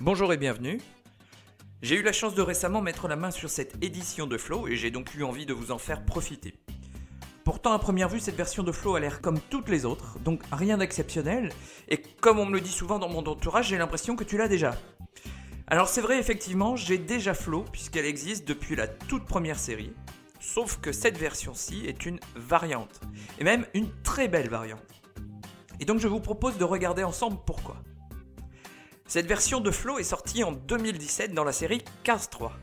Bonjour et bienvenue. J'ai eu la chance de récemment mettre la main sur cette édition de Flow et j'ai donc eu envie de vous en faire profiter. Pourtant à première vue cette version de Flow a l'air comme toutes les autres, donc rien d'exceptionnel, et comme on me le dit souvent dans mon entourage, j'ai l'impression que tu l'as déjà. Alors c'est vrai effectivement, j'ai déjà Flow puisqu'elle existe depuis la toute première série, sauf que cette version-ci est une variante, et même une très belle variante. Et donc je vous propose de regarder ensemble pourquoi. Cette version de Flow est sortie en 2017 dans la série Cars 3.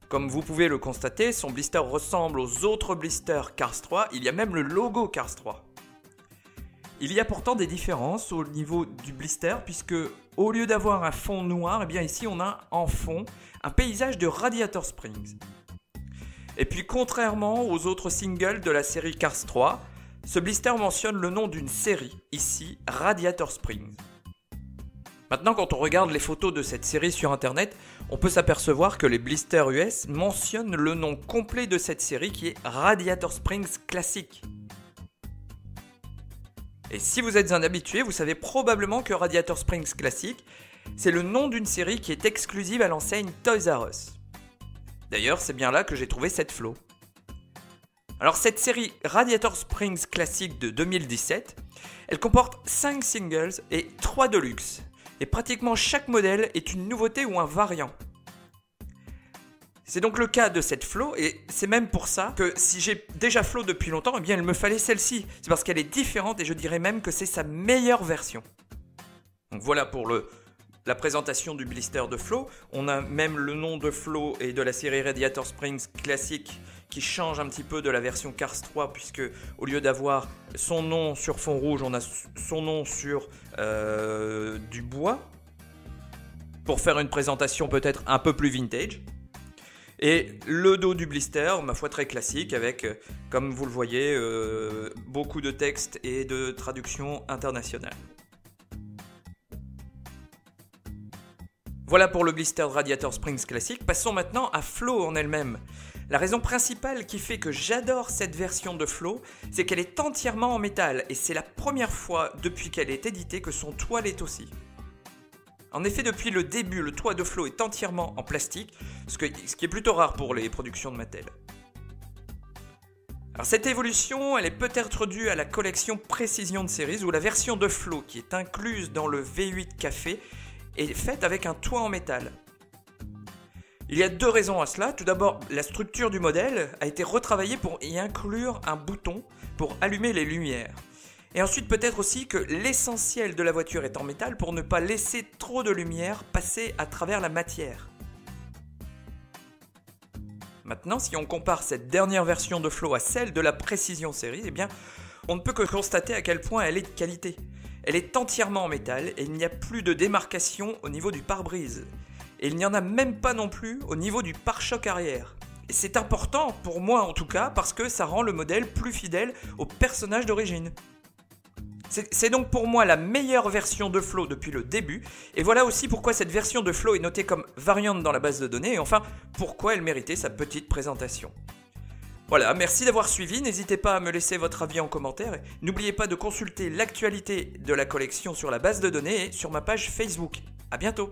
Comme vous pouvez le constater, son blister ressemble aux autres blisters Cars 3, il y a même le logo Cars 3. Il y a pourtant des différences au niveau du blister puisque au lieu d'avoir un fond noir, eh bien ici on a en fond un paysage de Radiator Springs. Et puis contrairement aux autres singles de la série Cars 3, ce blister mentionne le nom d'une série, ici Radiator Springs. Maintenant, quand on regarde les photos de cette série sur internet, on peut s'apercevoir que les blisters US mentionnent le nom complet de cette série qui est Radiator Springs Classic. Et si vous êtes un habitué, vous savez probablement que Radiator Springs Classic, c'est le nom d'une série qui est exclusive à l'enseigne Toys R Us. D'ailleurs, c'est bien là que j'ai trouvé cette Flow. Alors cette série Radiator Springs Classic de 2017, elle comporte 5 singles et 3 deluxe. Et pratiquement chaque modèle est une nouveauté ou un variant. C'est donc le cas de cette Flow et c'est même pour ça que si j'ai déjà Flow depuis longtemps, eh bien il me fallait celle-ci. C'est parce qu'elle est différente et je dirais même que c'est sa meilleure version. Donc voilà pour la présentation du blister de Flow. On a même le nom de Flow et de la série Radiator Springs Classic qui change un petit peu de la version Cars 3 puisque au lieu d'avoir son nom sur fond rouge, on a son nom sur du bois pour faire une présentation peut-être un peu plus vintage. Et le dos du blister, ma foi très classique avec, comme vous le voyez, beaucoup de texte et de traduction internationale. Voilà pour le blister de Radiator Springs Classic. Passons maintenant à Flow en elle-même. La raison principale qui fait que j'adore cette version de Flow, c'est qu'elle est entièrement en métal et c'est la première fois depuis qu'elle est éditée que son toit l'est aussi. En effet, depuis le début, le toit de Flow est entièrement en plastique, ce qui est plutôt rare pour les productions de Mattel. Alors cette évolution, elle est peut-être due à la collection Precision de Series où la version de Flow qui est incluse dans le V8 Café est faite avec un toit en métal. Il y a 2 raisons à cela. Tout d'abord, la structure du modèle a été retravaillée pour y inclure un bouton pour allumer les lumières. Et ensuite, peut-être aussi que l'essentiel de la voiture est en métal pour ne pas laisser trop de lumière passer à travers la matière. Maintenant, si on compare cette dernière version de Flow à celle de la Precision Series, eh bien, on ne peut que constater à quel point elle est de qualité. Elle est entièrement en métal et il n'y a plus de démarcation au niveau du pare-brise. Et il n'y en a même pas non plus au niveau du pare-choc arrière. Et c'est important, pour moi en tout cas, parce que ça rend le modèle plus fidèle au personnage d'origine. C'est donc pour moi la meilleure version de Flow depuis le début, et voilà aussi pourquoi cette version de Flow est notée comme variante dans la base de données, et enfin, pourquoi elle méritait sa petite présentation. Voilà, merci d'avoir suivi, n'hésitez pas à me laisser votre avis en commentaire, et n'oubliez pas de consulter l'actualité de la collection sur la base de données et sur ma page Facebook. À bientôt.